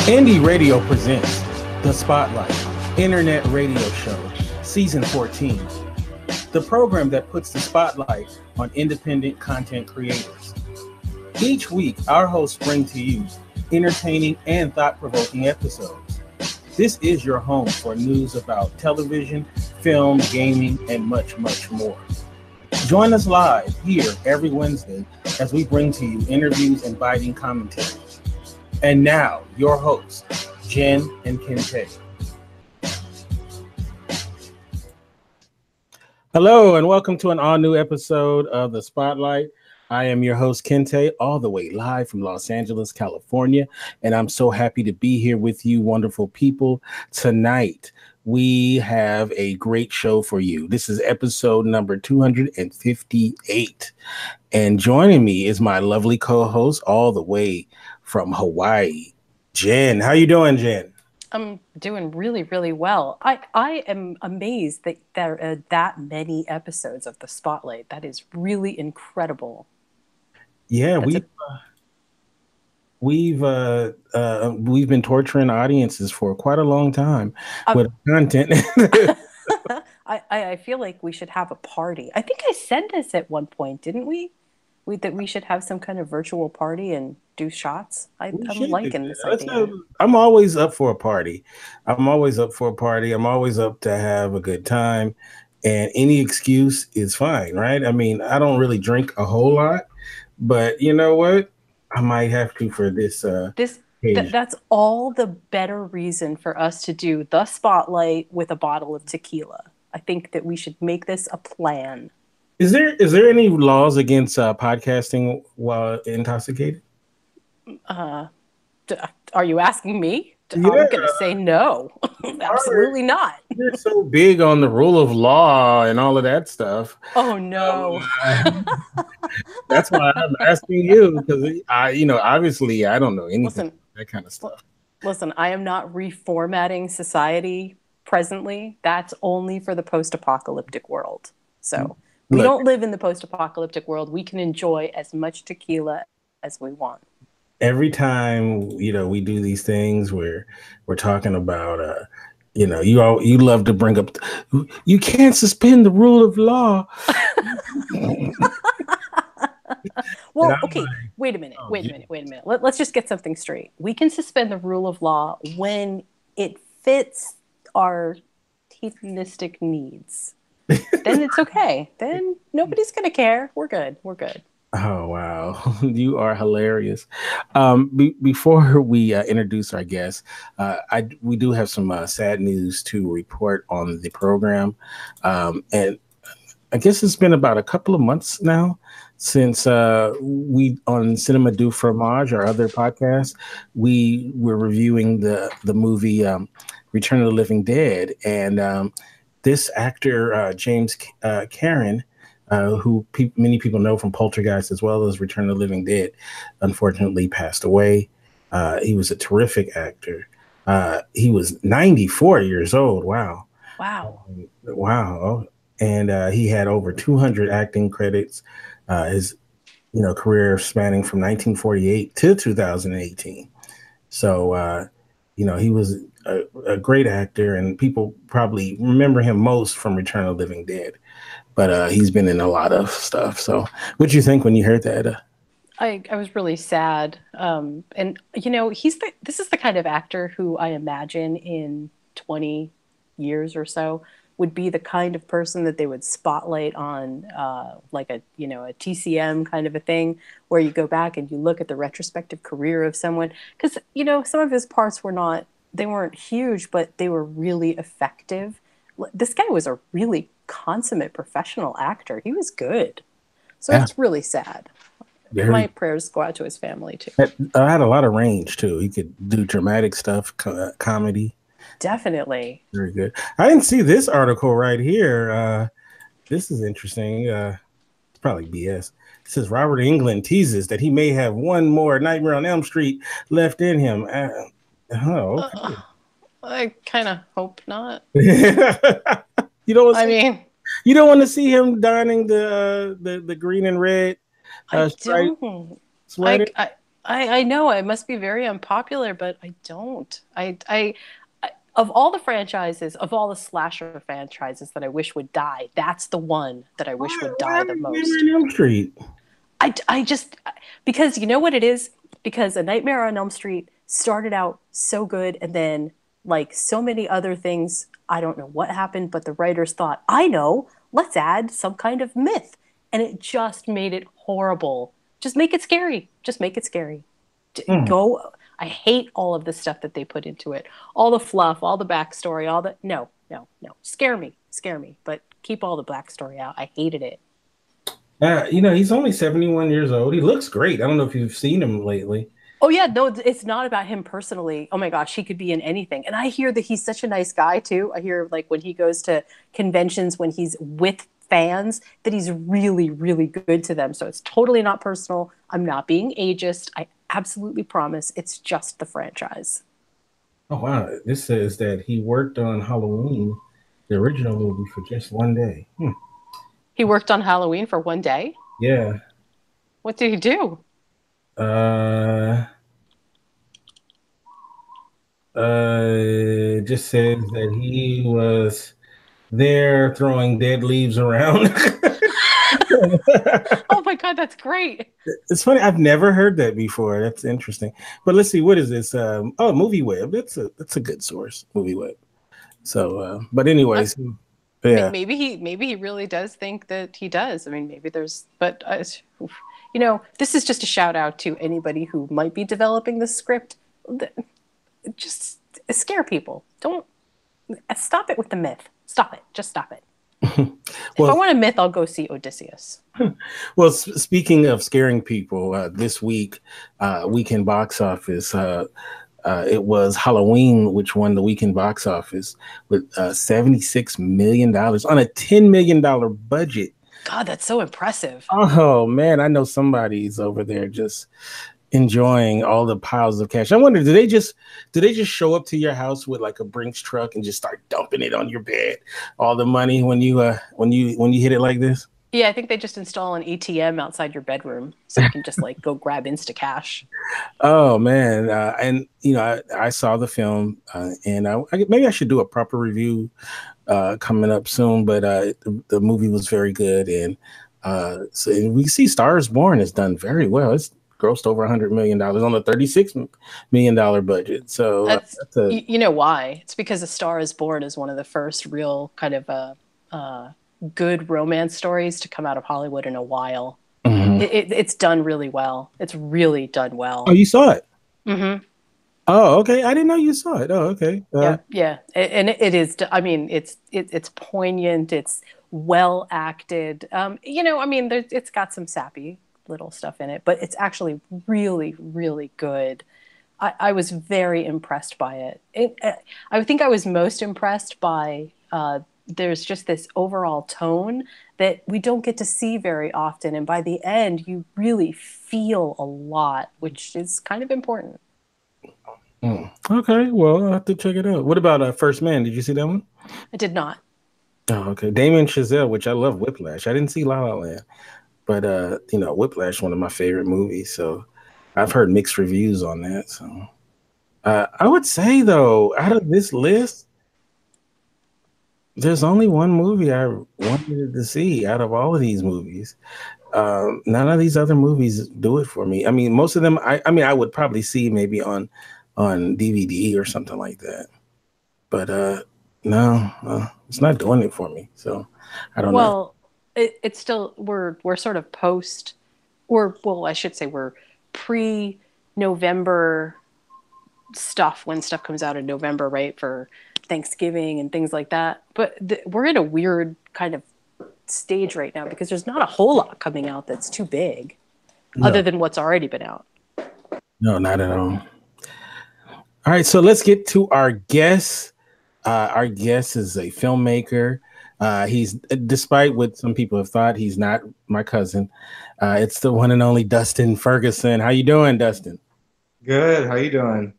Indie Radio presents The Spotlight, Internet Radio Show, Season 14. The program that puts the spotlight on independent content creators. Each week, our hosts bring to you entertaining and thought-provoking episodes. This is your home for news about television, film, gaming, and much, much more. Join us live here every Wednesday as we bring to you interviews and biting commentary. And now, your hosts, Jen and Kente. Hello, and welcome to an all-new episode of The Spotlight. I am your host, Kente, all the way live from Los Angeles, California, and I'm so happy to be here with you, wonderful people. Tonight, we have a great show for you. This is episode number 258, and joining me is my lovely co-host all the way from Hawaii, Jen. How you doing, Jen? I'm doing really, really well. I am amazed that there are that many episodes of The Spotlight. That is really incredible. Yeah, we've been torturing audiences for quite a long time with content. I feel like we should have a party. I think I said this at one point, didn't we? That we should have some kind of virtual party and do shots. I'm liking this idea. I'm always up for a party. I'm always up to have a good time, and any excuse is fine, right? I mean, I don't really drink a whole lot, but you know what? I might have to for this. That's all the better reason for us to do The Spotlight with a bottle of tequila. I think that we should make this a plan. Is there any laws against podcasting while intoxicated? Are you asking me? Yeah. I'm going to say no. Absolutely not. You're so big on the rule of law and all of that stuff. Oh no. That's why I'm asking you, because obviously I don't know anything that kind of stuff. Listen, I am not reformatting society presently. That's only for the post-apocalyptic world. So we don't live in the post-apocalyptic world. We can enjoy as much tequila as we want. Every time, we do these things where we're talking about, you love to bring up, you can't suspend the rule of law. Well, okay, wait a minute. Let's just get something straight. We can suspend the rule of law when it fits our hedonistic needs. Then it's okay. Then nobody's going to care. We're good. Oh, wow. You are hilarious. Before we introduce our guests, we do have some sad news to report on the program. And I guess it's been about a couple of months now since we on Cinema du Fromage, our other podcast, we were reviewing the movie Return of the Living Dead. And this actor, James Karen, who many people know from Poltergeist as well as Return of the Living Dead, unfortunately passed away. He was a terrific actor. He was 94 years old. Wow. And he had over 200 acting credits. His career spanning from 1948 to 2018. So, he was a great actor, and people probably remember him most from Return of the Living Dead. But he's been in a lot of stuff. So what'd you think when you heard that? I was really sad. And, this is the kind of actor who I imagine in 20 years or so would be the kind of person that they would spotlight on like a TCM kind of a thing, where you go back and you look at the retrospective career of someone. Because, some of his parts weren't huge, but they were really effective. This guy was a really consummate professional actor. He was good. So It's really sad. My prayers go out to his family too. I had a lot of range too. He could do dramatic stuff, comedy. Definitely. Very good. I didn't see this article right here. This is interesting. It's probably BS. It says Robert Englund teases that he may have one more Nightmare on Elm Street left in him. Okay. I kind of hope not. You don't want to see him donning the green and red I don't. sweater? I know I must be very unpopular, but I don't. Of all the franchises, of all the slasher franchises that I wish would die, that's the one that I wish would Why die the Nightmare most. on Elm Street? I just, because you know what it is? Because A Nightmare on Elm Street started out so good, and then, like so many other things, I don't know what happened, but the writers thought, I know, let's add some kind of myth. And it just made it horrible. Just make it scary. Just make it scary. Hmm. Go. I hate all of the stuff that they put into it. All the fluff, all the backstory, all the. No, no, no. Scare me, but keep all the backstory out. I hated it. He's only 71 years old. He looks great. I don't know if you've seen him lately. Oh yeah, no, it's not about him personally. Oh my gosh, he could be in anything. And I hear that he's such a nice guy too. I hear like when he goes to conventions when he's with fans that he's really really good to them. So it's totally not personal. I'm not being ageist. I absolutely promise. It's just the franchise. Oh wow! This says that he worked on Halloween, the original movie, for just one day. He worked on Halloween for one day. Yeah. What did he do? Uh, it just says that he was there throwing dead leaves around. Oh my god, that's great. It's funny. I've never heard that before. That's interesting. But let's see. What is this? Oh, Movie Web. That's a good source. Movie Web. So, but anyways, yeah. Maybe he really does think that he does. I mean, maybe there's, but this is just a shout out to anybody who might be developing the script. Just scare people. Don't stop it with the myth. Stop it. Just stop it. If I want a myth, I'll go see Odysseus. Well, speaking of scaring people, this weekend box office, it was Halloween, which won the weekend box office with $76 million on a $10 million budget. God, that's so impressive. Oh man, I know somebody's over there just enjoying all the piles of cash. I wonder, do they just show up to your house with like a Brinks truck and just start dumping it on your bed, all the money when you hit it like this? Yeah, I think they just install an ATM outside your bedroom so you can just like go grab Instacash. Oh man, and I saw the film, and maybe I should do a proper review coming up soon. But the movie was very good, and so we see Stars Born has done very well. It's grossed over $100 million on a $36 million budget. So that's you know why? It's because A Star Is Born is one of the first real kind of good romance stories to come out of Hollywood in a while. Mm-hmm. It's done really well. It's really done well. Oh, you saw it? Mm-hmm. Oh, okay. I didn't know you saw it. Oh, okay. Yeah. And it is. I mean, it's poignant. It's well acted. It's got some sappy little stuff in it, but it's actually really, really good. I was very impressed by it. I think I was most impressed by there's just this overall tone that we don't get to see very often. And by the end, you really feel a lot, which is kind of important. Okay, well, I'll have to check it out. What about First Man? Did you see that one? I did not. Oh, okay. Damien Chazelle, which I love Whiplash. I didn't see La La Land, but Whiplash, one of my favorite movies. So I've heard mixed reviews on that. So I would say, though, out of this list, there's only one movie I wanted to see out of all of these movies. None of these other movies do it for me. I mean, most of them, I would probably see maybe on DVD or something like that. But no, it's not doing it for me. So I don't know. Well, it's still we're sort of post, I should say we're pre-November stuff when stuff comes out in November, right, for Thanksgiving and things like that. But we're in a weird kind of stage right now because there's not a whole lot coming out that's too big, other than what's already been out. No, not at all. All right, so let's get to our guest. Our guest is a filmmaker. He's, despite what some people have thought, he's not my cousin. It's the one and only Dustin Ferguson. How you doing, Dustin? Good. How you doing?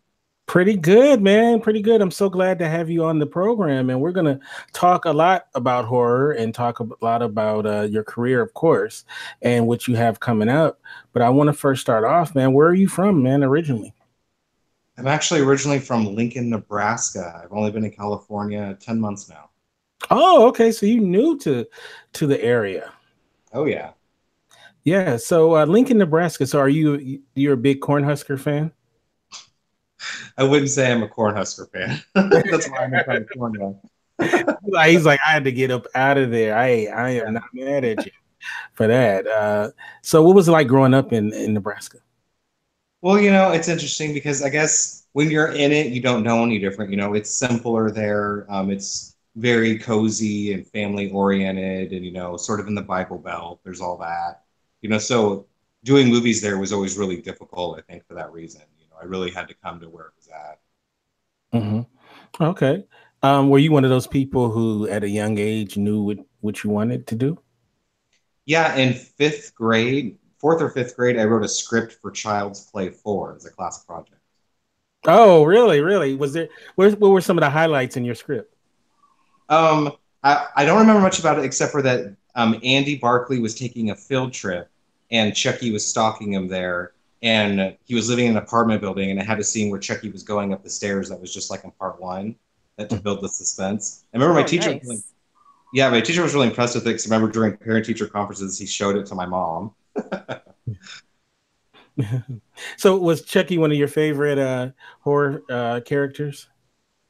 Pretty good, man. Pretty good. I'm so glad to have you on the program. And we're going to talk a lot about horror and talk a lot about your career, of course, and what you have coming up. But I want to first start off, man. Where are you from, man, originally? I'm actually originally from Lincoln, Nebraska. I've only been in California 10 months now. Oh, okay. So you new to the area. Oh, yeah. Yeah. So Lincoln, Nebraska. So you're a big Cornhusker fan? I wouldn't say I'm a Cornhusker fan. That's why I'm in California. He's like, I had to get up out of there. I am not mad at you for that. So what was it like growing up in Nebraska? Well, it's interesting because I guess when you're in it, you don't know any different. It's simpler there. It's very cozy and family oriented and, sort of in the Bible Belt. There's all that. So doing movies there was always really difficult, I think, for that reason. I really had to come to where it was at. Hmm. Okay. Were you one of those people who at a young age knew what you wanted to do? Yeah, in fifth grade, fourth or fifth grade, I wrote a script for Child's Play 4 as a class project. Oh, really? Really? Was there what were some of the highlights in your script? Um, I don't remember much about it except for that Andy Barkley was taking a field trip and Chucky was stalking him there. And he was living in an apartment building, and it had a scene where Chucky was going up the stairs that was just like in part one, that to build the suspense. I remember my Oh, teacher, nice. yeah, my teacher was really impressed with it because I remember during parent-teacher conferences, he showed it to my mom. So was Chucky one of your favorite horror characters?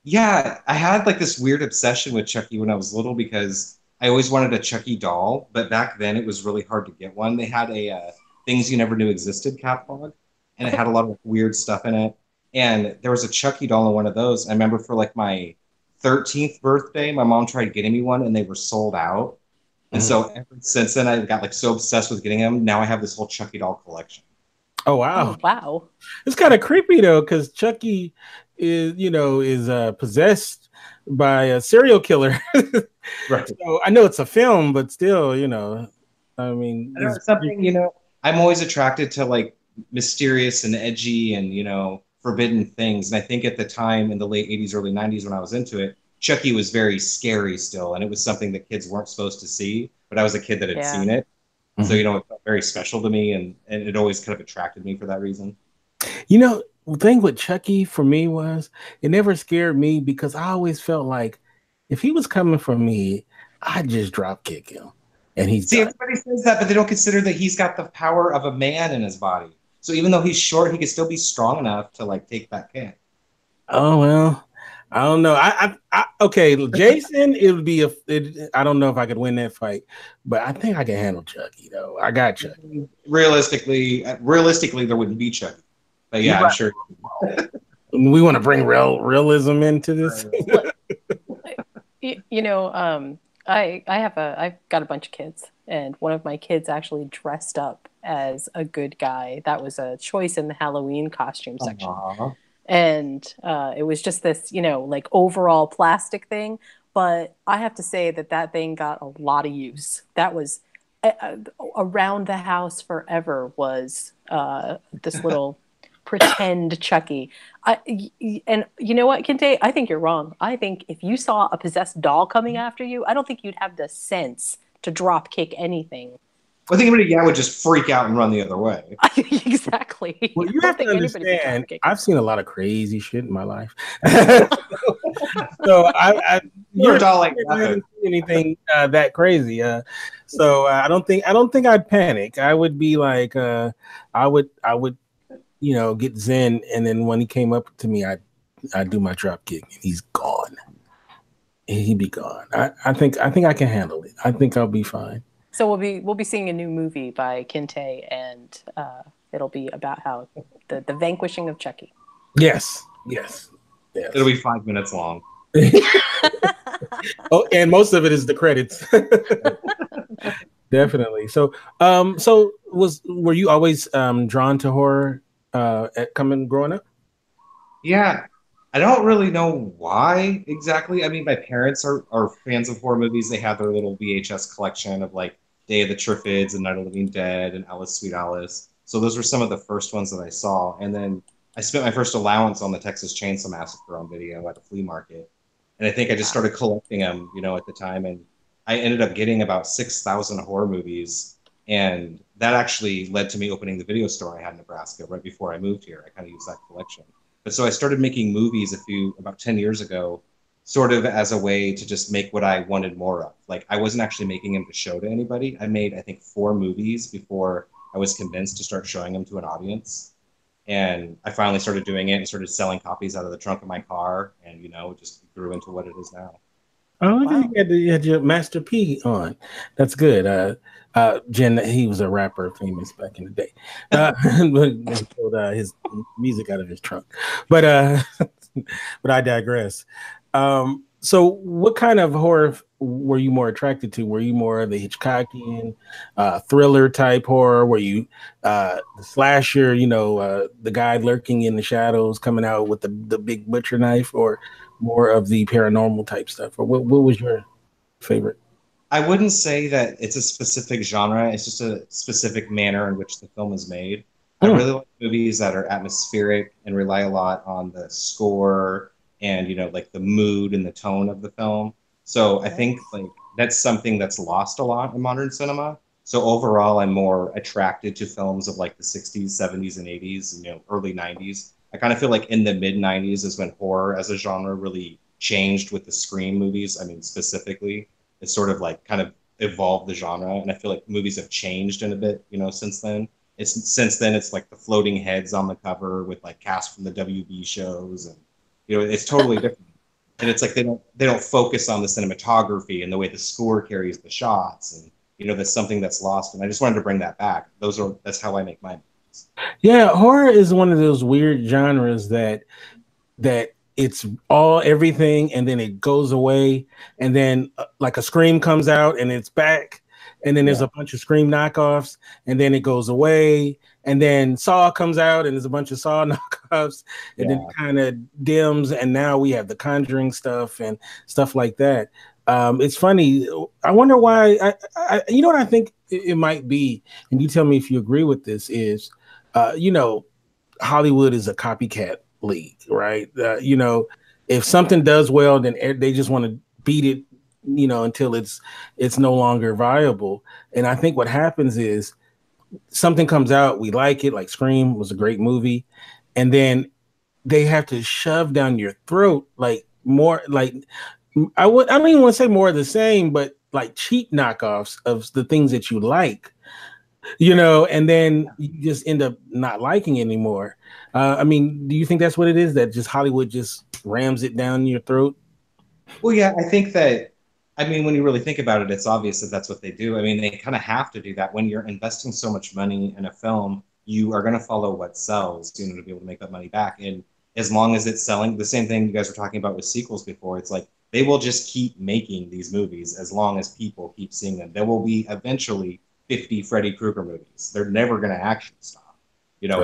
Yeah, I had like this weird obsession with Chucky when I was little because I always wanted a Chucky doll, but back then it was really hard to get one. They had a things you never knew existed catalog, and it had a lot of weird stuff in it. And there was a Chucky doll in one of those. I remember for like my 13th birthday, my mom tried getting me one, and they were sold out. And Mhm. so ever since then, I got like so obsessed with getting them. Now I have this whole Chucky doll collection. Oh wow. Oh, wow. It's kind of creepy though, because Chucky is possessed by a serial killer. Right. So I know it's a film, but still, I mean, I don't know, something, I'm always attracted to like mysterious and edgy and, forbidden things. And I think at the time in the late 80s, early 90s when I was into it, Chucky was very scary still. And it was something that kids weren't supposed to see, but I was a kid that had Yeah. seen it. So, Mhm. it felt very special to me and it always kind of attracted me for that reason. The thing with Chucky for me was it never scared me because I always felt like if he was coming for me, I'd just drop kick him and he's See, done. everybody says that, but they don't consider that he's got the power of a man in his body. So even though he's short, he could still be strong enough to like take that kick. Oh well, I don't know. Okay, Jason, it would be I don't know if I could win that fight, but I think I can handle Chucky though. I got Chucky. Realistically, there wouldn't be Chucky. But You yeah, I'm right. sure. We want to bring realism into this. Look, I've got a bunch of kids, and one of my kids actually dressed up as a good guy. That was a choice in the Halloween costume section. Aw. And it was just this, like overall plastic thing. But I have to say that thing got a lot of use. That was around the house forever was this little pretend Chucky. And you know what, Kente? I think you're wrong. I think if you saw a possessed doll coming after you, I don't think you'd have the sense to drop kick anything. I think anybody, yeah, would just freak out and run the other way. Exactly. Well, I you don't have to think anybody would drop understand. kick. I've seen a lot of crazy shit in my life, so You're a doll like I nothing. haven't seen anything that crazy. So I don't think I'd panic. I would be like, I would, get zen, and then when he came up to me, I do my drop kick, and he's gone. And he'd be gone. I think I can handle it. I think I'll be fine. So we'll be seeing a new movie by Kinte, and it'll be about how the vanquishing of Chucky. Yes, yes, yes. It'll be 5 minutes long. Oh, and most of it is the credits. Definitely. So, were you always drawn to horror growing up? Yeah. I don't really know why exactly. I mean, my parents are fans of horror movies. They have their little VHS collection of like Day of the Triffids and Night of the Living Dead and Alice Sweet Alice. So those were some of the first ones that I saw. And then I spent my first allowance on the Texas Chainsaw Massacre on video at a flea market, and I think I just started collecting them, at the time, and I ended up getting about 6,000 horror movies, and that actually led to me opening the video store I had in Nebraska right before I moved here. I kind of used that collection, but so I started making movies about 10 years ago, sort of as a way to just make what I wanted more of. Like I wasn't actually making them to show to anybody. I made I think 4 movies before I was convinced to start showing them to an audience. And I finally started doing it and started selling copies out of the trunk of my car, and it just grew into what it is now. Oh, look, Wow. you had your Master P on. That's good. Jen, he was a rapper, famous back in the day. But he pulled his music out of his trunk. But but I digress. So, what kind of horror were you more attracted to? Were you more of the Hitchcockian, thriller type horror? Were you the slasher? The guy lurking in the shadows, coming out with the big butcher knife, or more of the paranormal type stuff? Or what was your favorite? I wouldn't say that it's a specific genre. It's just a specific manner in which the film is made. I Hmm. really like movies that are atmospheric and rely a lot on the score and, like the mood and the tone of the film. So I think Nice. like that's something that's lost a lot in modern cinema. So overall, I'm more attracted to films of like the 60s, 70s, and 80s, early 90s. I kind of feel like in the mid 90s is when horror as a genre really changed with the Scream movies. I mean, specifically it's sort of like kind of evolved the genre, and I feel like movies have changed in a bit, since then. It's like the floating heads on the cover with like cast from the WB shows, and it's totally different. And it's like they don't focus on the cinematography and the way the score carries the shots, and that's something that's lost. And I just wanted to bring that back. That's how I make my movies. Yeah, horror is one of those weird genres that it's all everything and then it goes away and then like a Scream comes out and it's back and then there's Yeah, a bunch of Scream knockoffs and then it goes away and then Saw comes out and there's a bunch of Saw knockoffs and then it yeah. kind of dims and now we have the Conjuring stuff and stuff like that. It's funny. I wonder why. You know what I think it might be, and you tell me if you agree with this. Is you know Hollywood is a copycat league, right? If something does well, then they just want to beat it, until it's no longer viable. And I think what happens is something comes out, we like it, like Scream was a great movie, and then they have to shove down your throat like more like I don't even want to say more of the same, but like cheap knockoffs of the things that you like, and then you just end up not liking it anymore. I mean, do you think that's what it is? That just Hollywood just rams it down your throat? Well, yeah, I think that, I mean, when you really think about it, it's obvious that that's what they do. I mean, they kind of have to do that. When you're investing so much money in a film, you are going to follow what sells, to be able to make that money back. And as long as it's selling, the same thing you guys were talking about with sequels before, it's like they will just keep making these movies as long as people keep seeing them. There will be eventually 50 Freddy Krueger movies. They're never going to actually stop. Right.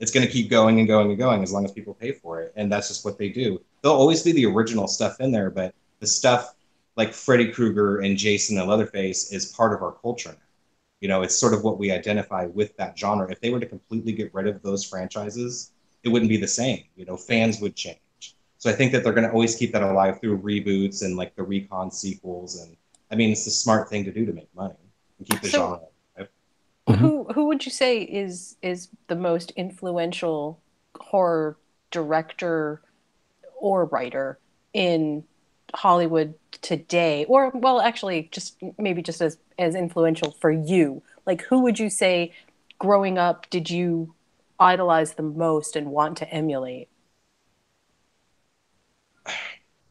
It's gonna keep going and going and going as long as people pay for it, and that's just what they do. There'll always be the original stuff in there, but the stuff like Freddy Krueger and Jason and Leatherface is part of our culture now. It's sort of what we identify with that genre. If they were to completely get rid of those franchises, it wouldn't be the same. Fans would change. So I think that they're going to always keep that alive through reboots and like the recon sequels. And I mean, it's the smart thing to do to make money and keep the So genre alive. Mhm. who would you say is the most influential horror director or writer in Hollywood today? Or well, actually just maybe just as influential for you. Like who would you say growing up did you idolize the most and want to emulate?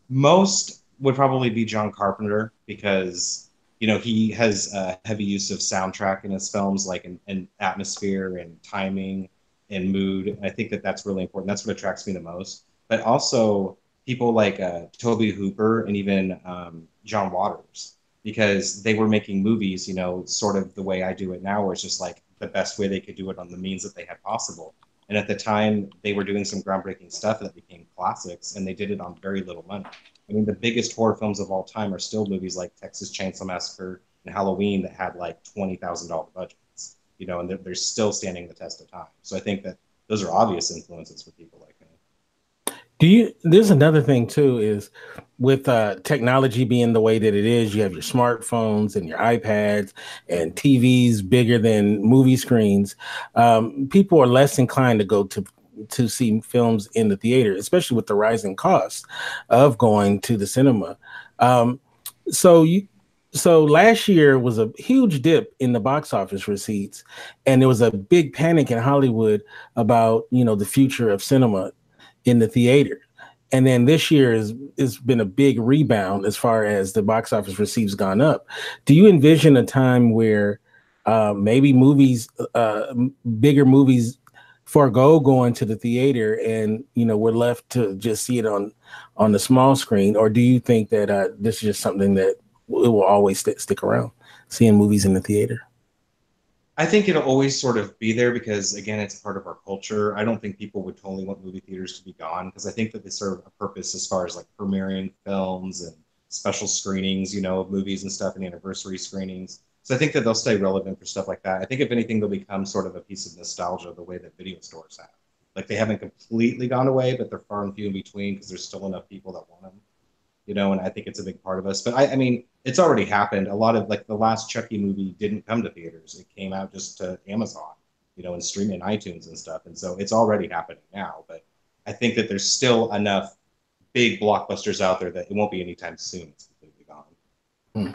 Most would probably be John Carpenter because he has a heavy use of soundtrack in his films, like in atmosphere and timing and mood. And I think that that's really important. That's what attracts me the most. But also people like Toby Hooper and even John Waters, because they were making movies, sort of the way I do it now, where it's just like the best way they could do it on the means that they had possible. And at the time, they were doing some groundbreaking stuff that became classics, and they did it on very little money. I mean, the biggest horror films of all time are still movies like Texas Chainsaw Massacre and Halloween that had like $20,000 budgets, and they're still standing the test of time. So I think that those are obvious influences for people like me. There's another thing too, is with technology being the way that it is, you have your smartphones and your iPads and TVs bigger than movie screens. People are less inclined to go to see films in the theater, especially with the rising costs of going to the cinema. Um, so you so last year was a huge dip in the box office receipts, and there was a big panic in Hollywood about, the future of cinema in the theater. And then this year has been a big rebound as far as the box office receipts gone up. Do you envision a time where maybe bigger movies, forego going to the theater, and we're left to just see it on the small screen? Or do you think that this is just something that it will always stick around, seeing movies in the theater? I think it'll always sort of be there because, again, it's part of our culture. I don't think people would totally want movie theaters to be gone because I think that they serve a purpose as far as like premiering films and special screenings, of movies and stuff and anniversary screenings. So I think that they'll stay relevant for stuff like that. I think if anything, they'll become sort of a piece of nostalgia the way that video stores have. Like they haven't completely gone away, but they're far and few in between because there's still enough people that want them. And I think it's a big part of us. But I mean, it's already happened. A lot of like the last Chucky movie didn't come to theaters. It came out just to Amazon, and streaming iTunes and stuff. And so it's already happening now. But I think that there's still enough big blockbusters out there that it won't be anytime soon. It's completely gone.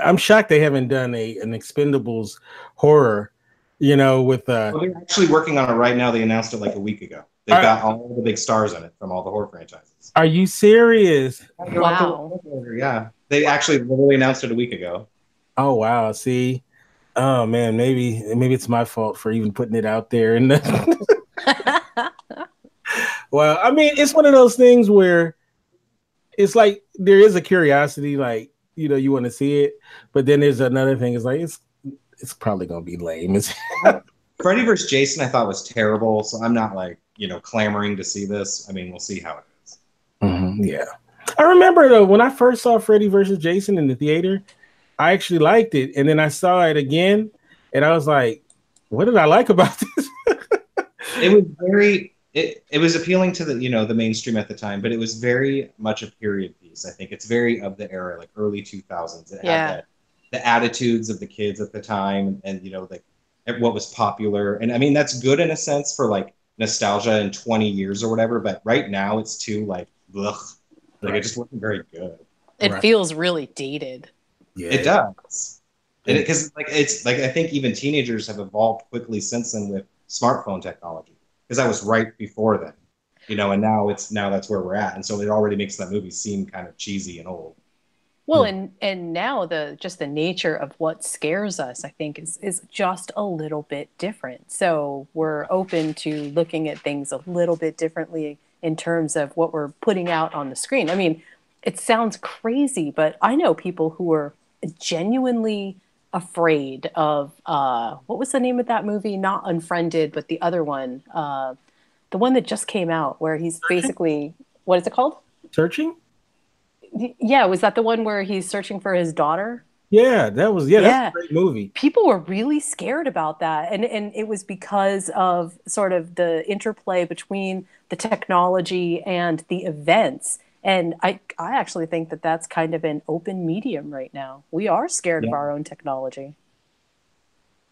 I'm shocked they haven't done an Expendables horror, with Well, they're actually working on it right now. They announced it like a week ago. They've got all the big stars in it from all the horror franchises. Are you serious? Wow. Yeah. They actually literally announced it a week ago. Oh wow. See. Oh man, maybe it's my fault for even putting it out there. And well, I mean, it's one of those things where it's like there is a curiosity, like you want to see it, but then there's another thing. It's like it's probably gonna be lame. Freddy vs. Jason, I thought was terrible, so I'm not like clamoring to see this. I mean, we'll see how it is. Mm-hmm, yeah, I remember though when I first saw Freddy vs. Jason in the theater, I actually liked it, and then I saw it again, and I was like, "What did I like about this?" It was it was appealing to the mainstream at the time, but it was very much a period piece. I think it's very of the era, like early 2000s. It had the attitudes of the kids at the time, and like what was popular. And I mean, that's good in a sense for like nostalgia in 20 years or whatever. But right now, it's too like, ugh, like it just wasn't very good. It feels really dated. Yeah, it does. Because it's like I think even teenagers have evolved quickly since then with smartphone technology. Because that was right before then, and now that's where we're at, and so it already makes that movie seem kind of cheesy and old. Well, and now the nature of what scares us, I think, is just a little bit different. So we're open to looking at things a little bit differently in terms of what we're putting out on the screen. I mean, it sounds crazy, but I know people who are genuinely afraid of what was the name of that movie? Not Unfriended, but the other one, the one that just came out, where he's basically, what is it called? Searching. Yeah, was that the one where he's searching for his daughter? Yeah, that's a great movie. People were really scared about that, and it was because of sort of the interplay between the technology and the events. And I actually think that that's kind of an open medium right now. We are scared of our own technology.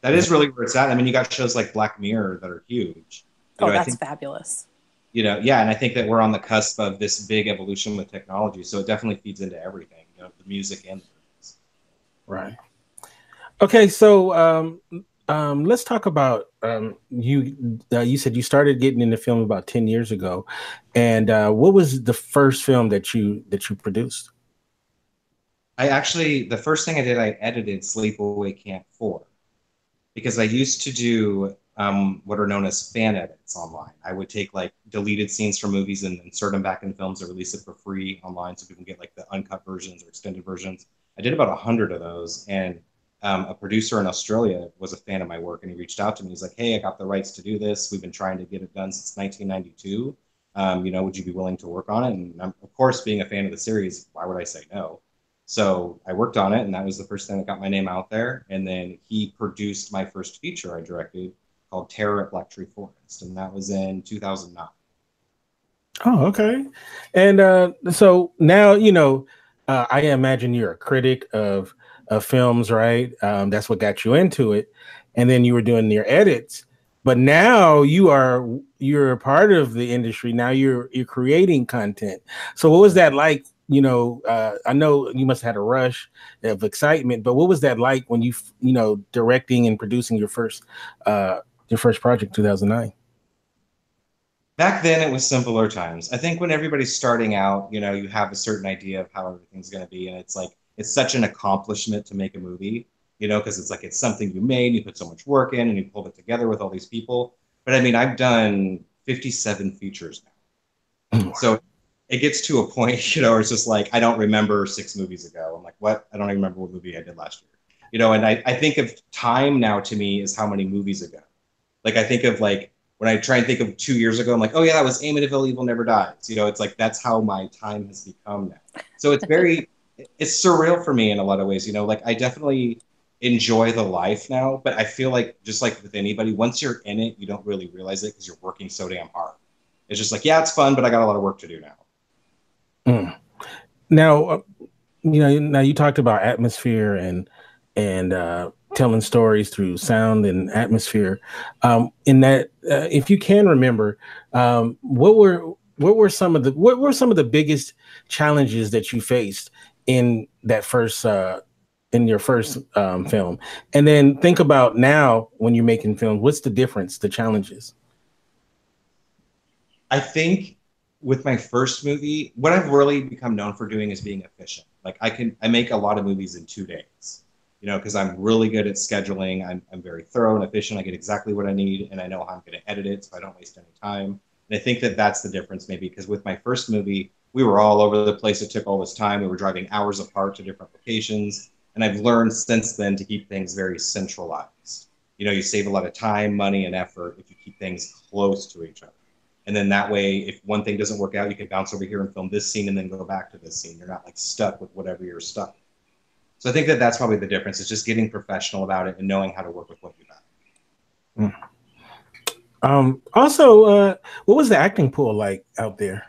That is really where it's at. I mean, you got shows like Black Mirror that are huge. That's fabulous. Yeah, and I think that we're on the cusp of this big evolution with technology, so it definitely feeds into everything, the music and the movies. Right. Okay, so let's talk about you. You said you started getting into film about 10 years ago, and what was the first film that you produced? The first thing I did, I edited Sleepaway Camp IV because I used to do what are known as fan edits online. I would take like deleted scenes from movies and insert them back in films or release it for free online so people can get like the uncut versions or extended versions. I did about 100 of those, and a producer in Australia was a fan of my work, and he reached out to me. He's like, "Hey, I got the rights to do this. We've been trying to get it done since 1992. Would you be willing to work on it?" And of course, being a fan of the series, why would I say no? So I worked on it, and that was the first thing that got my name out there. And then he produced my first feature I directed, called Terror at Black Tree Forest, and that was in 2009. Oh, okay. And so now, I imagine you're a critic of films, right? That's what got you into it. And then you were doing your edits. But now you're a part of the industry. Now you're creating content. So what was that like? I know you must have had a rush of excitement, but what was that like when directing and producing your first project, 2009? Back then, it was simpler times. I think when everybody's starting out, you have a certain idea of how everything's going to be, and it's like it's such an accomplishment to make a movie, because it's like it's something you made, you put so much work in, and you pulled it together with all these people. But I mean, I've done 57 features now, so it gets to a point, where it's just like I don't remember 6 movies ago. I'm like, what? I don't even remember what movie I did last year, and I think of time now to me is how many movies ago. Like I think of like when I try and think of 2 years ago, I'm like, oh yeah, that was Amityville Evil Never Dies. It's like that's how my time has become now. So it's surreal for me in a lot of ways. Like I definitely enjoy the life now, but I feel like just like with anybody, once you're in it, you don't really realize it because you're working so damn hard. It's just like, yeah, it's fun, but I got a lot of work to do now. Mm. Now, now you talked about atmosphere and telling stories through sound and atmosphere. In that, if you can remember, what were some of the biggest challenges that you faced in that first in your first film, and then think about now when you're making films, what's the difference, the challenges? I think with my first movie, what I've really become known for doing is being efficient. Like I make a lot of movies in 2 days, because I'm really good at scheduling. I'm very thorough and efficient. I get exactly what I need, and I know how I'm going to edit it, so I don't waste any time. And I think that that's the difference, maybe, because with my first movie, we were all over the place. It took all this time. We were driving hours apart to different locations, and I've learned since then to keep things very centralized. You save a lot of time, money, and effort if you keep things close to each other. And then that way, if one thing doesn't work out, you can bounce over here and film this scene and then go back to this scene. You're not like stuck with whatever you're stuck with. So I think that that's probably the difference. It's just getting professional about it and knowing how to work with what you got. Also, what was the acting pool like out there?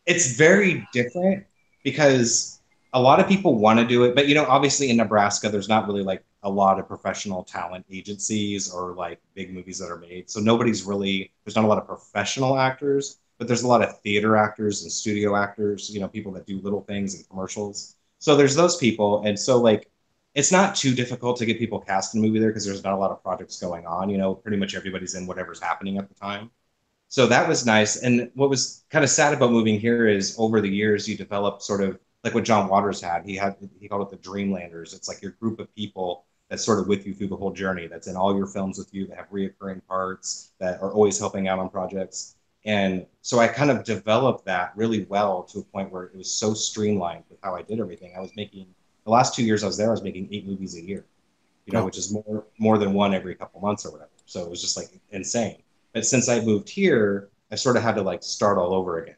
It's very different because a lot of people want to do it, but obviously in Nebraska, there's not really like a lot of professional talent agencies or like big movies that are made. So there's not a lot of professional actors, but there's a lot of theater actors and studio actors, people that do little things in commercials. So there's those people. And so like, it's not too difficult to get people cast in a movie there because there's not a lot of projects going on. Pretty much everybody's in whatever's happening at the time. So that was nice. And what was kind of sad about moving here is over the years, you develop sort of like what John Waters had. He called it the Dreamlanders. It's like your group of people that's sort of with you through the whole journey, that's in all your films with you, that have reoccurring parts, that are always helping out on projects. And so I kind of developed that really well to a point where it was so streamlined with how I did everything. The last 2 years I was there, I was making 8 movies a year, which is more than one every couple months or whatever. So it was just like insane. But since I moved here, I sort of had to like start all over again.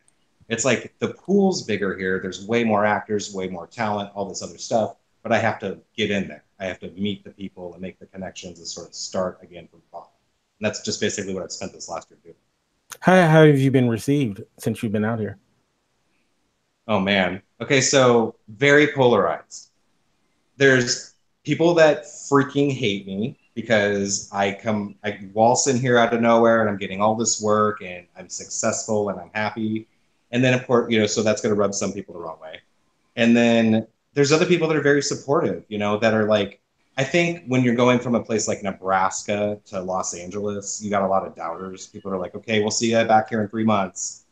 It's like the pool's bigger here. There's way more actors, way more talent, all this other stuff. But I have to get in there. I have to meet the people and make the connections and sort of start again from the bottom. And that's just basically what I've spent this last year doing. How have you been received since you've been out here? Oh, man. Okay, so very polarized. There's people that freaking hate me because I waltz in here out of nowhere and I'm getting all this work and I'm successful and I'm happy. And then, of course, so that's going to rub some people the wrong way. And then there's other people that are very supportive, that are like, I think when you're going from a place like Nebraska to Los Angeles, you got a lot of doubters. People are like, okay, we'll see you back here in 3 months.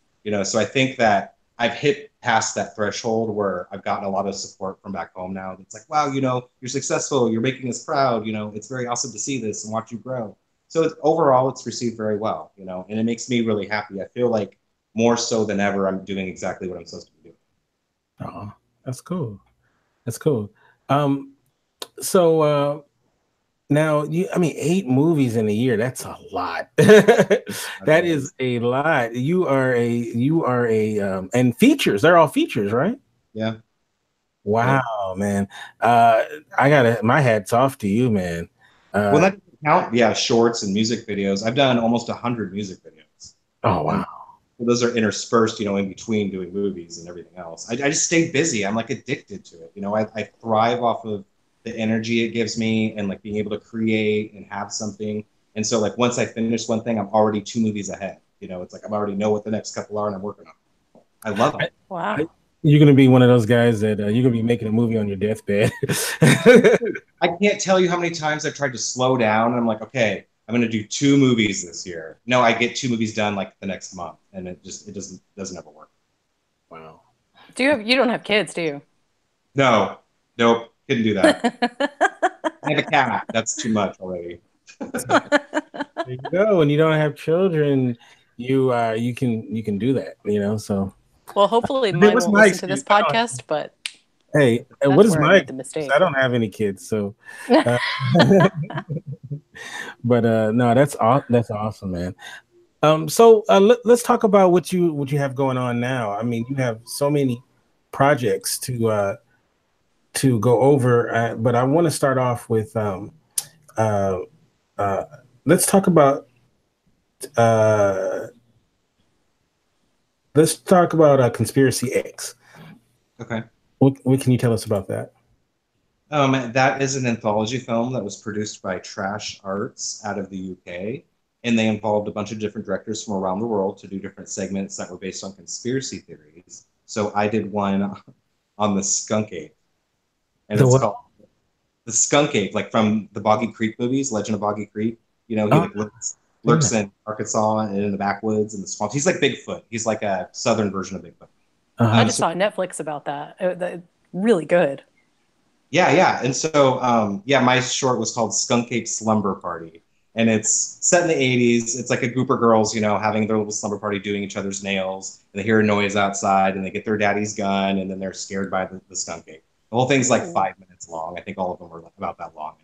So I think that I've hit past that threshold where I've gotten a lot of support from back home now. It's like, wow, you're successful. You're making us proud. It's very awesome to see this and watch you grow. So overall, it's received very well, and it makes me really happy. I feel like more so than ever, I'm doing exactly what I'm supposed to be doing. Oh, that's cool. That's cool. So now 8 movies in a year, that's a lot. That is a lot. You are a and features, they're all features, right? Yeah. Wow, man. My hat's off to you, man. Well, that doesn't count, yeah, shorts and music videos. I've done almost 100 music videos. Oh wow. Those are interspersed, in between doing movies and everything else. I just stay busy. I'm like addicted to it. I thrive off of the energy it gives me and like being able to create and have something. And so like once I finish one thing, I'm already 2 movies ahead. It's like I already know what the next couple are and I'm working on it. I love it. Wow. You're gonna be one of those guys that you're gonna be making a movie on your deathbed. I can't tell you how many times I've tried to slow down and I'm like, okay, I'm going to do 2 movies this year. No, I get 2 movies done like the next month, and it doesn't ever work. Wow. You don't have kids, do you? No, nope, couldn't do that. I have a cat. That's too much already. There you go. When you don't have children, you can do that. So Well, hopefully hey, mine what's won't my listen to this podcast, but hey, what that's is where I my made the mistake. I don't have any kids, so uh, but no, that's awesome, man. So let's talk about what you have going on now. I mean, you have so many projects to go over, but I want to start off with uh, uh, let's talk about uh, Conspiracy X. Okay. What can you tell us about that? That is an anthology film that was produced by Trash Arts out of the UK, and they involved a bunch of different directors from around the world to do different segments that were based on conspiracy theories. So I did one on the skunk ape, and The it's what? called the skunk ape, like from the Boggy Creek movies, Legend of Boggy Creek. He Oh, like lurks yeah. in Arkansas and in the backwoods and the swamps. He's like Bigfoot. He's like a southern version of Bigfoot. I Uh-huh. just So saw Netflix about that. Really good. yeah, yeah. And so yeah, my short was called Skunk Ape Slumber Party. And it's set in the 80s. It's like a group of girls, having their little slumber party doing each other's nails. And they hear a noise outside and they get their daddy's gun and then they're scared by the skunk ape. The whole thing's like Ooh. 5 minutes long. I think all of them are about that long.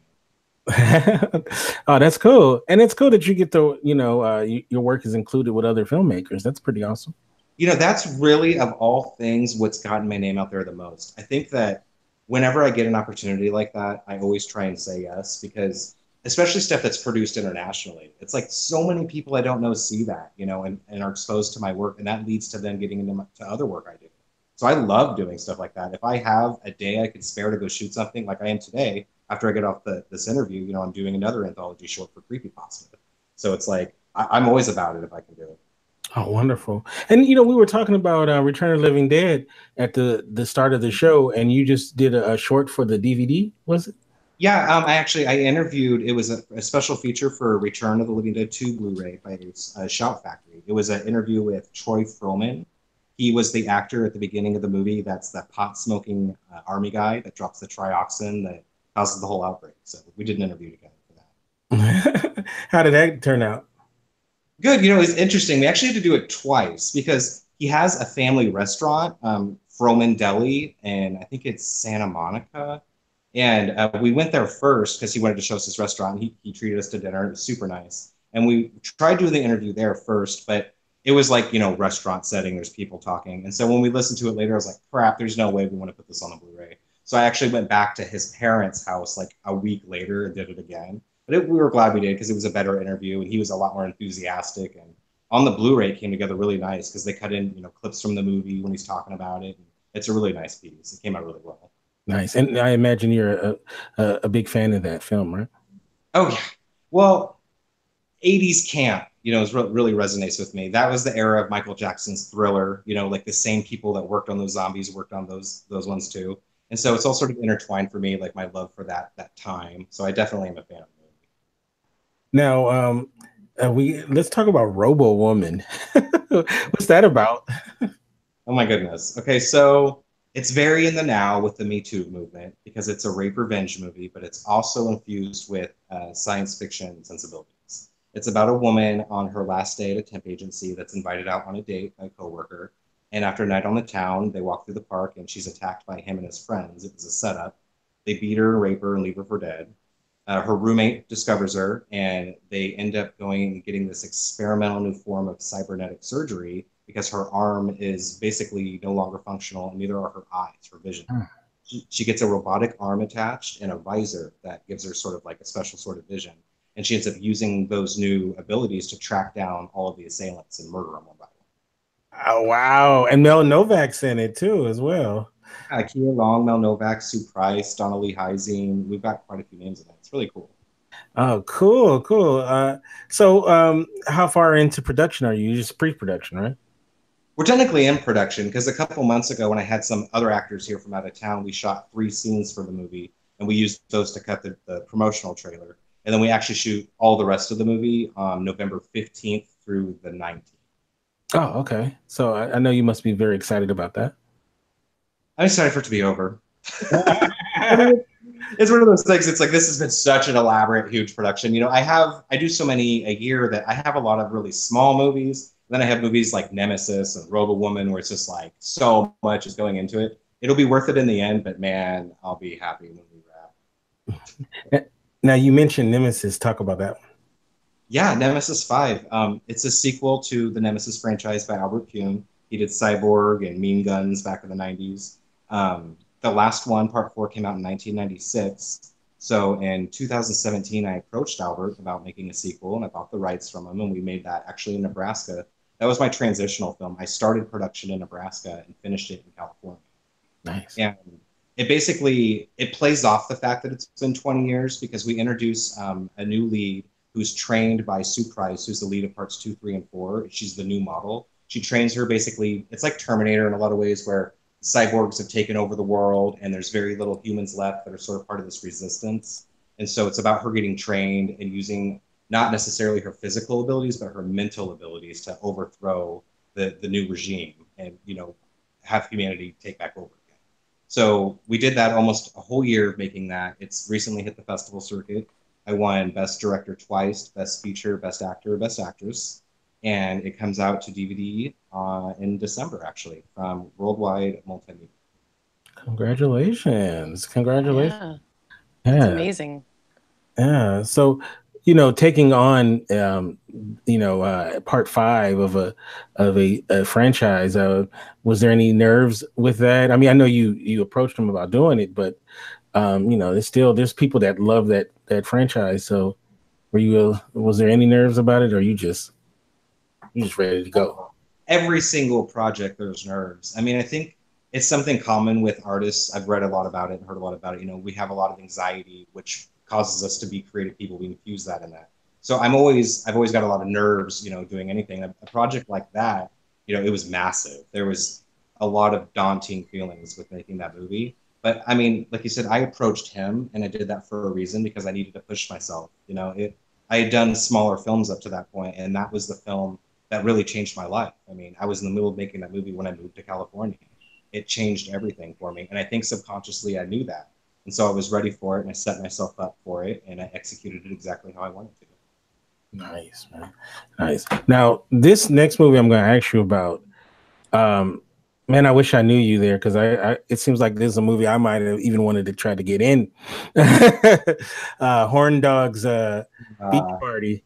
Oh, that's cool, and it's cool that you get to your work is included with other filmmakers. That's pretty awesome. That's really, of all things, what's gotten my name out there the most. I think that whenever I get an opportunity like that, I always try and say yes because, especially stuff that's produced internationally, it's like so many people I don't know see that, and are exposed to my work, and that leads to them getting into to other work I do. So I love doing stuff like that. If I have a day I could spare to go shoot something like I am today, after I get off this interview, I'm doing another anthology short for Creepypasta. So it's like I'm always about it if I can do it. Oh, wonderful. And we were talking about Return of the Living Dead at the start of the show, and you just did a short for the DVD, was it? Yeah, I interviewed. It was a special feature for Return of the Living Dead 2 Blu-ray by Shout Factory. It was an interview with Troy Froman. He was the actor at the beginning of the movie. That's the pot-smoking army guy that drops the trioxin that causes the whole outbreak. So we did an interview together for that. How did that turn out? Good. It's interesting. We actually had to do it twice because he has a family restaurant, Froman Deli, and I think it's Santa Monica. And we went there first because he wanted to show us his restaurant. He treated us to dinner. It was super nice. And we tried doing the interview there first, but it was like, restaurant setting. There's people talking. And so when we listened to it later, I was like, crap, there's no way we want to put this on a Blu-ray. So I actually went back to his parents' house like a week later and did it again. But we were glad we did because it was a better interview and he was a lot more enthusiastic. And on the Blu-ray, it came together really nice because they cut in, clips from the movie when he's talking about it. And it's a really nice piece. It came out really well. Nice. And I imagine you're a big fan of that film, right? Oh yeah. Well, 80s camp, really resonates with me. That was the era of Michael Jackson's Thriller, like the same people that worked on those zombies worked on those ones too. And so it's all sort of intertwined for me, like my love for that time. So I definitely am a fan of the movie. Now, we let's talk about Robo Woman. What's that about? Oh my goodness. Okay, so it's very in the now with the Me Too movement because it's a rape revenge movie, but it's also infused with science fiction sensibilities. It's about a woman on her last day at a temp agency that's invited out on a date by a coworker. And after a night on the town, they walk through the park and she's attacked by him and his friends. It was a setup. They beat her, rape her, and leave her for dead. Her roommate discovers her, and they end up going and getting this experimental new form of cybernetic surgery because her arm is basically no longer functional, and neither are her eyes, her vision. She gets a robotic arm attached and a visor that gives her sort of like a special sort of vision. and she ends up using those new abilities to track down all of the assailants and murder them one by one. Oh wow! And Mel Novak's in it too, as well. Kia Long, Mel Novak, Sue Price, Donna Lee Heising. We've got quite a few names in it. It's really cool. Oh, cool, cool. So, how far into production are you? Just pre-production, right? We're technically in production because a couple months ago, when I had some other actors here from out of town, we shot 3 scenes for the movie, and we used those to cut the promotional trailer. And then we actually shoot all the rest of the movie on November 15th through the 19th. Oh, okay. So I know you must be very excited about that. I'm excited for it to be over. I mean, it's one of those things. It's like this has been such an elaborate, huge production. I do so many a year that I have a lot of really small movies. Then I have movies like Nemesis and Robo Woman, where it's just like so much is going into it. It'll be worth it in the end, but man, I'll be happy when we wrap. Now you mentioned Nemesis. Talk about that one. Yeah, Nemesis 5. It's a sequel to the Nemesis franchise by Albert Kuhn. He did Cyborg and Mean Guns back in the 90s. The last one, Part 4, came out in 1996. So in 2017, I approached Albert about making a sequel, and I bought the rights from him, and we made that actually in Nebraska. That was my transitional film. I started production in Nebraska and finished it in California. Nice. And it plays off the fact that it's been 20 years because we introduce a new lead who's trained by Sue Price, who's the lead of parts 2, 3, and 4. She's the new model. She trains her basically. It's like Terminator in a lot of ways, where cyborgs have taken over the world and there's very little humans left that are sort of part of this resistance. And so it's about her getting trained and using not necessarily her physical abilities, but her mental abilities to overthrow the new regime and, have humanity take back over again. So we did that almost a whole year making that. It's recently hit the festival circuit. I won Best Director twice, Best Feature, Best Actor, Best Actress. And it comes out to DVD in December, actually, from Worldwide Multimedia. Congratulations. Congratulations. Yeah. Yeah. It's amazing. Yeah. So, taking on, part 5 of a franchise, was there any nerves with that? I mean, I know you approached them about doing it, but, there's people that love that franchise. So was there any nerves about it, or you just ready to go? Every single project, there's nerves. I mean, I think it's something common with artists. I've read a lot about it and heard a lot about it. We have a lot of anxiety, which causes us to be creative people. We infuse that in that. So I've always got a lot of nerves, doing anything. A project like that, it was massive. There was a lot of daunting feelings with making that movie. But I mean, like you said, I approached him and I did that for a reason because I needed to push myself. I had done smaller films up to that point, and that was the film that really changed my life. I mean, I was in the middle of making that movie when I moved to California. It changed everything for me. And I think subconsciously I knew that. And so I was ready for it and I set myself up for it and I executed it exactly how I wanted to. Nice, man. Nice. Now, this next movie I'm going to ask you about, man, I wish I knew you there because it seems like this is a movie I might have even wanted to try to get in. Horn Dog's Beach Party.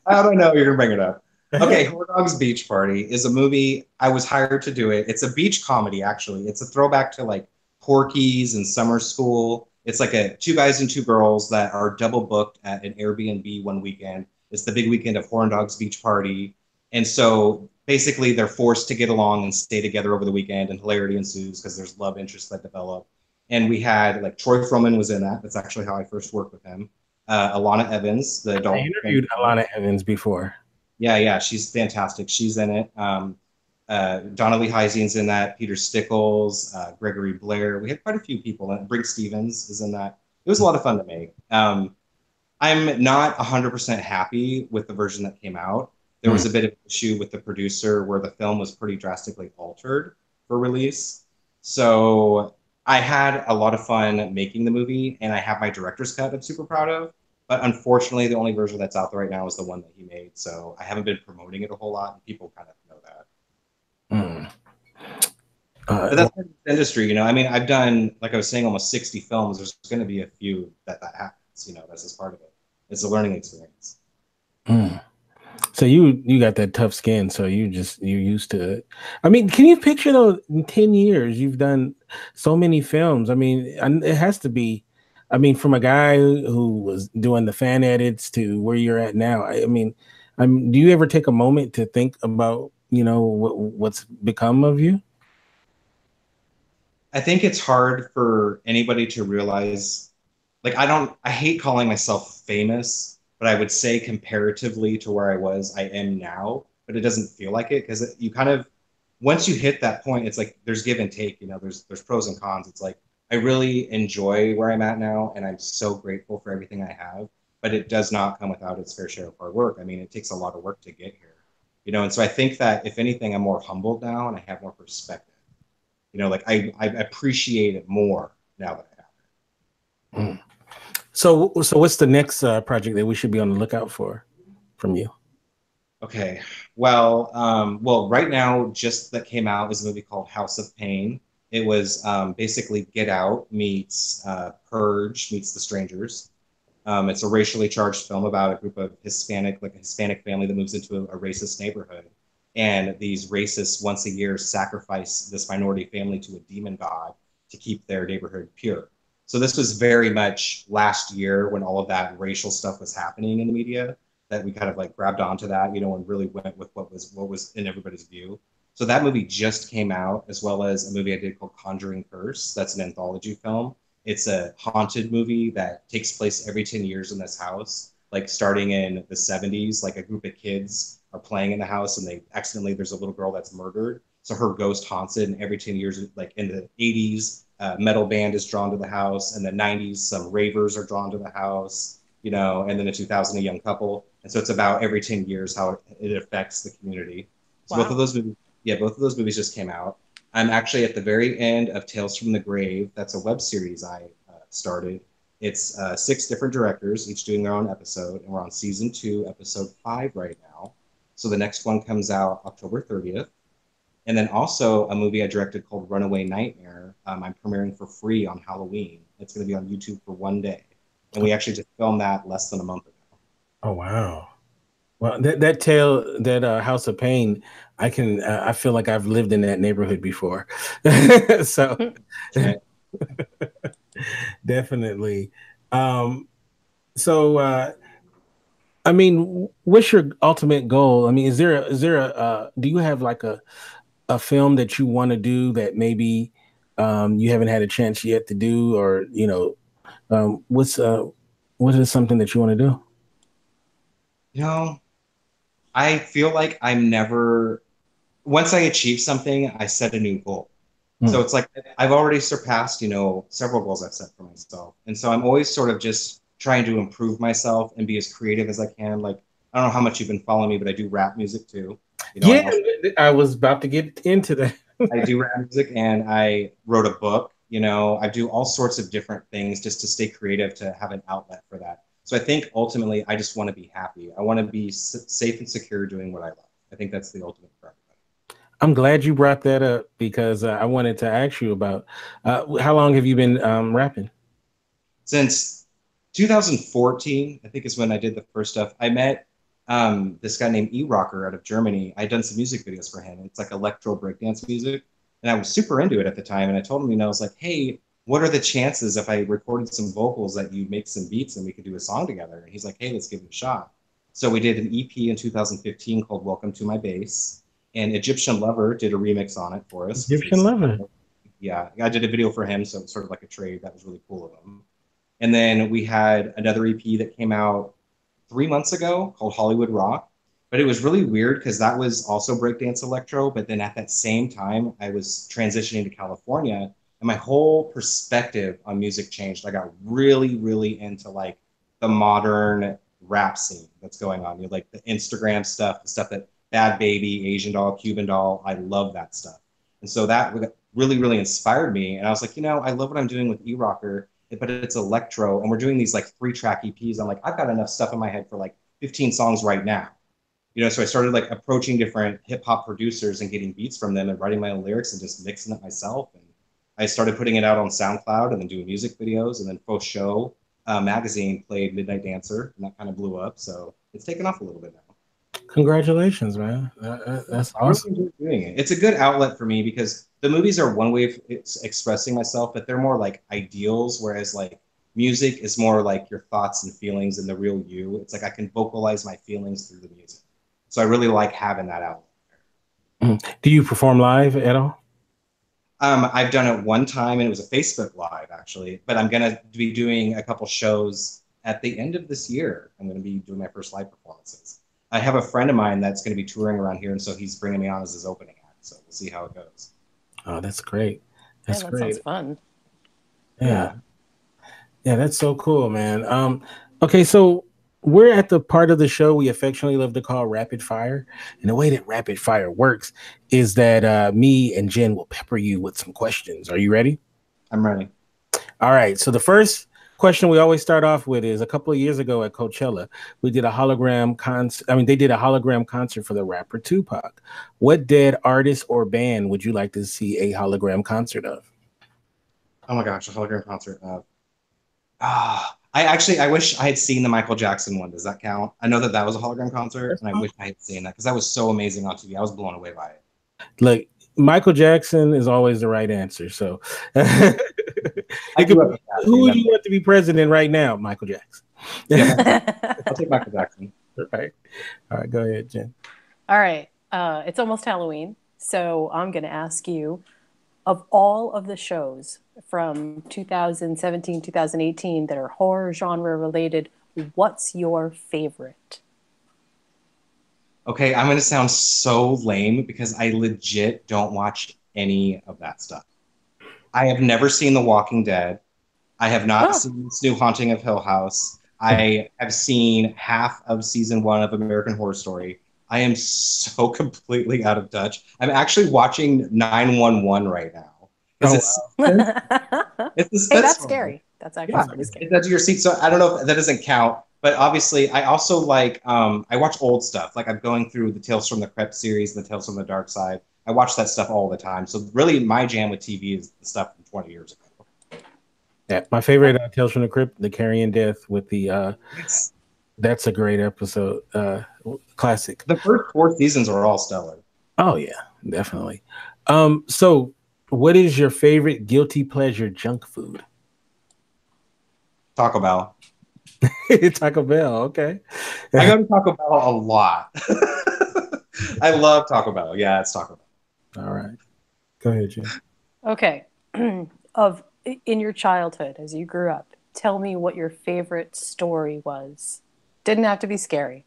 I don't know. You're going to bring it up. Okay, Horn Dog's Beach Party is a movie. I was hired to do it. It's a beach comedy, actually. It's a throwback to like Porky's and Summer School. It's like 2 guys and 2 girls that are double booked at an Airbnb one weekend. It's the big weekend of Horn Dog's Beach Party. And so basically they're forced to get along and stay together over the weekend, and hilarity ensues because there's love interests that develop. And we had like Troy Froman was in that. That's actually how I first worked with him. Alana Evans, the adult. I interviewed Alana Evans before. Yeah, she's fantastic. She's in it. Donna Lee Heising's in that. Peter Stickles, Gregory Blair. We had quite a few people. Brink Stevens is in that. It was a lot of fun to make. I'm not 100% happy with the version that came out. There was a bit of an issue with the producer where the film was pretty drastically altered for release. So I had a lot of fun making the movie, and I have my director's cut I'm super proud of. But unfortunately, the only version that's out there right now is the one that he made. So I haven't been promoting it a whole lot, and people kind of know that. But that's the industry, I mean, I've done, like I was saying, almost 60 films. There's going to be a few that happens, that's just part of it. It's a learning experience. So you got that tough skin, so you're used to it. I mean, can you picture though, in 10 years, you've done so many films. I mean, it has to be I mean, from a guy who was doing the fan edits to where you're at now, I mean, do you ever take a moment to think about, what's become of you? I think it's hard for anybody to realize, like, I hate calling myself famous, but I would say comparatively to where I was, I am now, but it doesn't feel like it because you kind of, once you hit that point, it's like there's give and take, there's pros and cons. It's like, I really enjoy where I'm at now, and I'm so grateful for everything I have, but it does not come without its fair share of hard work. I mean, it takes a lot of work to get here, and so I think that if anything, I'm more humbled now and I have more perspective. Like I appreciate it more now that I have it. Mm. So what's the next project that we should be on the lookout for from you? Okay, well, right now, just that came out is a movie called House of Pain. It was basically Get Out meets Purge meets The Strangers. It's a racially charged film about a group of like a Hispanic family that moves into a racist neighborhood. And these racists once a year sacrifice this minority family to a demon god to keep their neighborhood pure. So this was very much last year when all of that racial stuff was happening in the media that we kind of like grabbed onto that, and really went with what was in everybody's view. So that movie just came out, as well as a movie I did called Conjuring Curse. That's an anthology film. It's a haunted movie that takes place every 10 years in this house, like starting in the 70s. Like a group of kids are playing in the house and there's a little girl that's murdered. So her ghost haunts it. And every 10 years, like in the 80s, metal band is drawn to the house. In the 90s, some ravers are drawn to the house, and then in 2000, a young couple. And so it's about every 10 years how it affects the community. So Wow. both of those movies just came out. I'm actually at the very end of Tales from the Grave. That's a web series I started. It's 6 different directors, each doing their own episode, and we're on season 2, episode 5 right now. So the next one comes out October 30th. And then also a movie I directed called Runaway Nightmare. I'm premiering for free on Halloween. It's going to be on YouTube for one day. And we actually just filmed that less than a month ago. Oh, wow. Well, that House of Pain, I feel like I've lived in that neighborhood before. So definitely. So, I mean, what's your ultimate goal? I mean, do you have like a film that you want to do that maybe you haven't had a chance yet to do, or what is something that you want to do? I feel like once I achieve something, I set a new goal. So it's like I've already surpassed, several goals I've set for myself. And so I'm always sort of just trying to improve myself and be as creative as I can. Like, I don't know how much you've been following me, but I do rap music too. I was about to get into that. I do rap music, and I wrote a book. I do all sorts of different things just to stay creative, to have an outlet for that. So I think ultimately I just want to be happy. I want to be safe and secure doing what I love. I think that's the ultimate for everybody. I'm glad you brought that up because I wanted to ask you about how long have you been rapping? Since 2014, I think is when I did the first stuff. I met this guy named E-Rocker out of Germany. I'd done some music videos for him. It's like electro breakdance music. And I was super into it at the time. And I told him, I was like, hey, what are the chances if I recorded some vocals that you make some beats and we could do a song together? And he's like, hey, let's give it a shot. So we did an EP in 2015 called Welcome to My Bass. And Egyptian Lover did a remix on it for us. Egyptian Lover. Yeah, I did a video for him. So it's sort of like a trade. That was really cool of him. And then we had another EP that came out 3 months ago called Hollywood Rock. But it was really weird because that was also breakdance electro. But then at that same time, I was transitioning to California, and my whole perspective on music changed. I got really, really into like the modern rap scene that's going on. Like the Instagram stuff, the stuff that Bad Baby, Asian Doll, Cuban Doll. I love that stuff. And so that really, really inspired me. And I was like, I love what I'm doing with E-Rocker, but it's electro. And we're doing these like 3-track EPs. I'm like, I've got enough stuff in my head for like 15 songs right now. So I started like approaching different hip hop producers and getting beats from them and writing my own lyrics and just mixing it myself. And I started putting it out on SoundCloud and then doing music videos. And then Faux Show magazine played Midnight Dancer, and that kind of blew up. So it's taken off a little bit now. Congratulations, man. That's awesome. Really doing it. It's a good outlet for me because the movies are one way of expressing myself, but they're more like ideals. Whereas like Music is more like your thoughts and feelings and the real you. It's like I can vocalize my feelings through the music. So I really like having that out. Do you perform live at all? I've done it one time and it was a Facebook Live actually, but I'm gonna be doing a couple shows at the end of this year. I'm gonna be doing my first live performances. I have a friend of mine that's gonna be touring around here, and so he's bringing me on as his opening act. So we'll see how it goes. Oh, that's great. Yeah, That's that great. sounds fun. Yeah. Yeah, that's so cool, man. Okay, so we're at the part of the show we affectionately love to call rapid fire. And the way that rapid fire works is that me and Jen will pepper you with some questions. Are you ready? I'm ready. All right. So the first question we always start off with is a couple of years ago at Coachella, we did a hologram concert. I mean, they did a hologram concert for the rapper Tupac. What dead artist or band would you like to see a hologram concert of? Oh my gosh, a hologram concert. I wish I had seen the Michael Jackson one. Does that count? I know that that was a hologram concert, and I wish I had seen that because that was so amazing on TV. I was blown away by it. Look, Michael Jackson is always the right answer. So, who would you want to be president right now? Michael Jackson. Yeah, I'll take Michael Jackson. Right. All right. Go ahead, Jen. All right. It's almost Halloween, so I'm going to ask you, of all of the shows from 2017, 2018 that are horror genre related, what's your favorite? Okay, I'm going to sound so lame because I legit don't watch any of that stuff. I have never seen The Walking Dead. I have not seen this new Haunting of Hill House. I have seen half of season 1 of American Horror Story. I am so completely out of touch. I'm actually watching 911 right now. It's hey, that's scary. That's actually scary. It's edge of your seat. So I don't know if that doesn't count. But obviously, I also like, I watch old stuff. Like I'm going through the Tales from the Crypt series and the Tales from the Dark Side. I watch that stuff all the time. So really my jam with TV is the stuff from 20 years ago. Yeah, my favorite Tales from the Crypt, The Carrying Death with the, that's a great episode. Classic. The first 4 seasons are all stellar. Oh yeah, definitely. So what is your favorite guilty pleasure junk food? Taco Bell. Taco Bell, okay. I go to Taco Bell a lot. I love Taco Bell. Yeah, it's Taco Bell. All right. Go ahead, Jim. Okay. In your childhood, as you grew up, tell me what your favorite story was. Didn't have to be scary.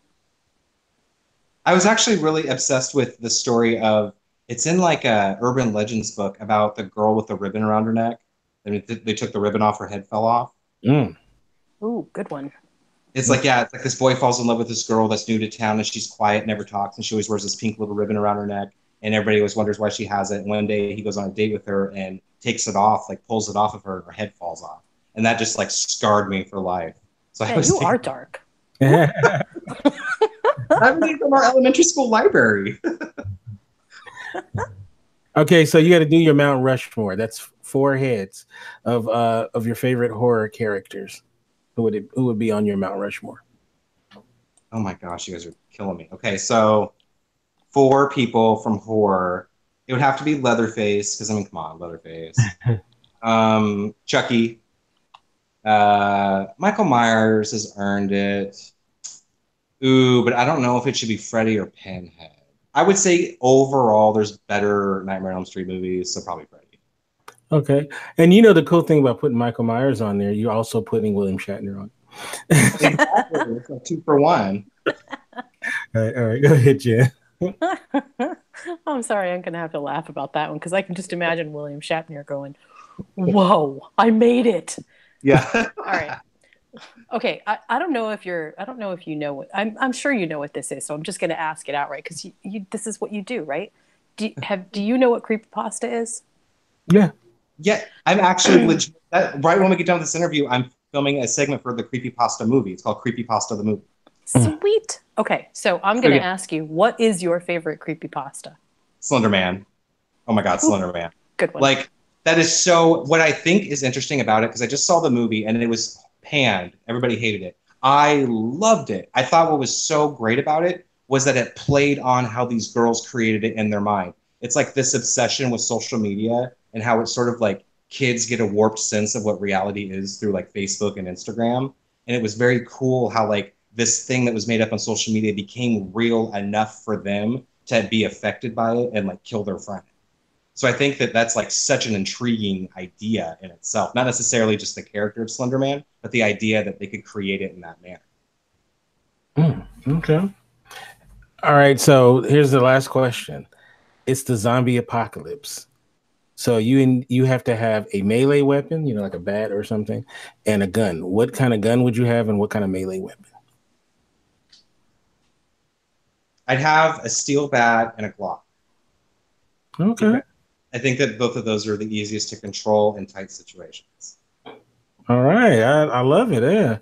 I was actually really obsessed with the story of, it's in like a urban legends book about the girl with the ribbon around her neck. I mean, they took the ribbon off, her head fell off. Ooh, good one. It's like, yeah, it's like this boy falls in love with this girl that's new to town and she's quiet, never talks, and she always wears this pink little ribbon around her neck. And everybody always wonders why she has it. And one day he goes on a date with her and takes it off, like pulls it off of her, and her head falls off. And that just like scarred me for life. So yeah, you are dark. I'm reading from our elementary school library. Okay, so you got to do your Mount Rushmore. That's 4 heads of your favorite horror characters. Who would be on your Mount Rushmore? Oh my gosh, you guys are killing me. Okay, so 4 people from horror. It would have to be Leatherface, because I mean, come on, Leatherface. Chucky. Michael Myers has earned it. Ooh, but I don't know if it should be Freddy or Pinhead. I would say overall, there's better Nightmare on Elm Street movies, so probably Freddy. Okay. And you know the cool thing about putting Michael Myers on there, you're also putting William Shatner on. Exactly. It's like 2 for 1. All right. Go ahead, Jen. I'm sorry, I'm going to have to laugh about that one because I can just imagine William Shatner going, whoa, I made it. Yeah. All right. Okay, I don't know if you know what I'm sure you know what this is, so I'm just going to ask it outright because you this is what you do, right? Do you know what creepypasta is? Yeah. Yeah, I'm actually legit. Right when we get done with this interview, I'm filming a segment for the Creepypasta movie. It's called Creepypasta the Movie. Sweet. Okay, so I'm going to ask you, what is your favorite creepypasta? Slender Man. Oh my God, Slender Man. Good one. Like, that is so, what I think is interesting about it, because I just saw the movie and it was panned. Everybody hated it. I loved it. I thought what was so great about it was that it played on how these girls created it in their mind. It's like this obsession with social media and how it sort of like kids get a warped sense of what reality is through like Facebook and Instagram. And it was very cool how like this thing that was made up on social media became real enough for them to be affected by it and like kill their friend. So I think that that's like such an intriguing idea in itself, not necessarily just the character of Slender Man, but the idea that they could create it in that manner. Okay. All right. So here's the last question. It's the zombie apocalypse. So you have to have a melee weapon, you know, like a bat or something, and a gun. What kind of gun would you have, and what kind of melee weapon? I'd have a steel bat and a Glock. Okay. I think that both of those are the easiest to control in tight situations. All right. I love it. Yeah.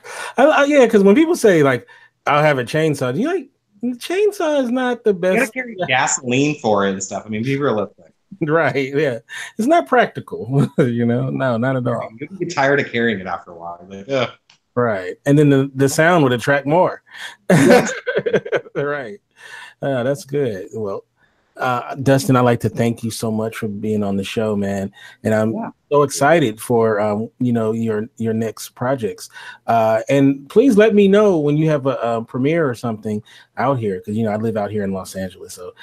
Yeah, because when people say like I'll have a chainsaw, do you like chainsaw is not the best. You gotta carry gasoline for it and stuff. I mean, be realistic. Right. Yeah. It's not practical, you know. No, not at all. You get tired of carrying it after a while. Like, ugh. Right. And then the sound would attract more. Right. That's good. Well, Dustin, I'd like to thank you so much for being on the show, man. And I'm so excited for you know, your next projects. And please let me know when you have a premiere or something out here, because you know I live out here in Los Angeles. So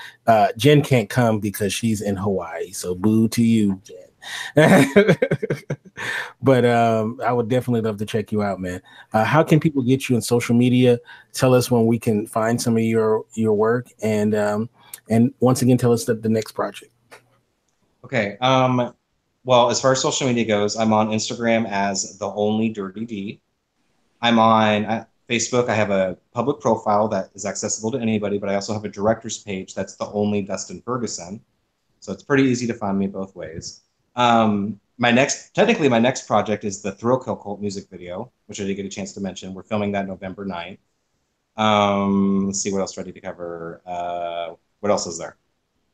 Jen can't come because she's in Hawaii. So boo to you, Jen. But I would definitely love to check you out, man. How can people get you on social media? Tell us when we can find some of your work, and once again, tell us the next project. Okay. Well, as far as social media goes, I'm on Instagram as The Only Dirty D. I'm on Facebook. I have a public profile that is accessible to anybody, but I also have a director's page that's The Only Dustin Ferguson. So it's pretty easy to find me both ways. My next project is the Thrill Kill Kult music video, which I did get a chance to mention. We're filming that November 9th. Let's see what else ready to cover. What else is there?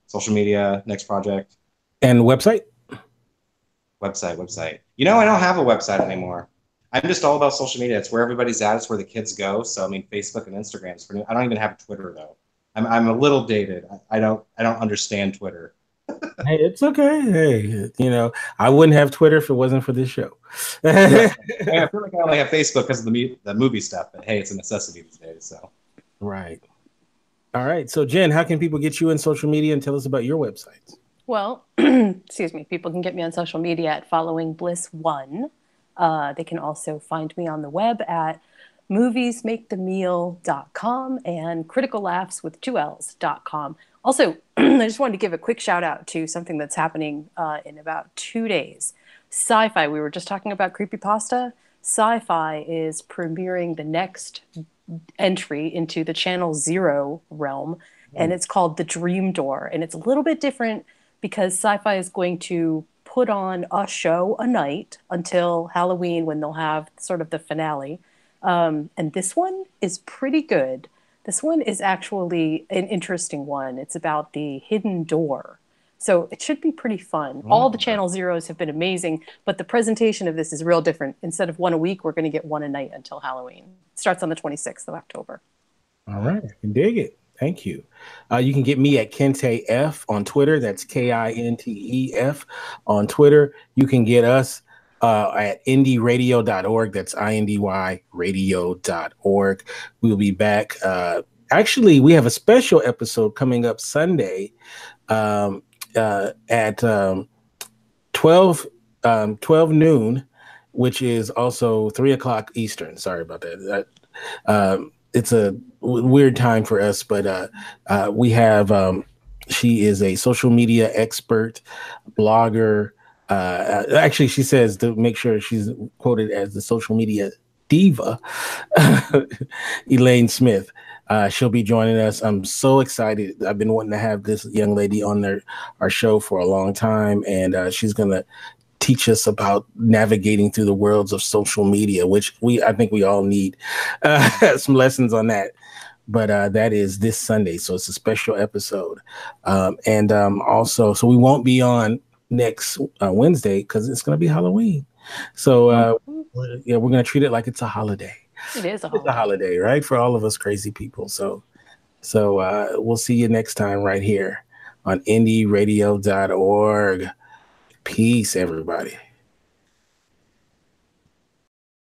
Social media, next project. And website? Website. You know, I don't have a website anymore. I'm just all about social media. It's where everybody's at. It's where the kids go. So, I mean, Facebook and Instagram is for new. I don't even have Twitter, though. I'm a little dated. I don't understand Twitter. Hey, it's okay. Hey, you know, I wouldn't have Twitter if it wasn't for this show. I feel like I only have Facebook because of the movie stuff, but hey, it's a necessity these days. So, right. All right. So, Jen, how can people get you in social media, and tell us about your websites? Well, excuse me. People can get me on social media at Following Bliss One. They can also find me on the web at moviesmakethemeal.com and criticallaughs.com. Also, I just wanted to give a quick shout out to something that's happening in about 2 days. Sci-Fi, we were just talking about creepypasta. Sci-Fi is premiering the next entry into the Channel Zero realm, and it's called The Dream Door. And it's a little bit different because Sci-Fi is going to put on a show a night until Halloween, when they'll have sort of the finale. And this one is pretty good. This one is actually an interesting one. It's about the hidden door. So it should be pretty fun. All the Channel Zeros have been amazing, but the presentation of this is real different. Instead of one a week, we're going to get one a night until Halloween. It starts on the 26th of October. All right. I can dig it. Thank you. You can get me at Kente F on Twitter. That's KINTEF on Twitter. You can get us at indyradio.org. That's INDYradio.org. We'll be back. Actually, we have a special episode coming up Sunday at 12 noon, which is also 3 o'clock Eastern. Sorry about that. It's a weird time for us, but we have she is a social media expert, blogger. Actually, she says, to make sure she's quoted as the social media diva, Elaine Smith. She'll be joining us. I'm so excited. I've been wanting to have this young lady on our show for a long time, and she's going to teach us about navigating through the worlds of social media, which I think we all need some lessons on that. But that is this Sunday, so it's a special episode. And also, so we won't be on next Wednesday because it's going to be Halloween. So we're going to treat it like it's a holiday. It is a holiday, right? For all of us crazy people. So we'll see you next time right here on indyradio.org. Peace, everybody.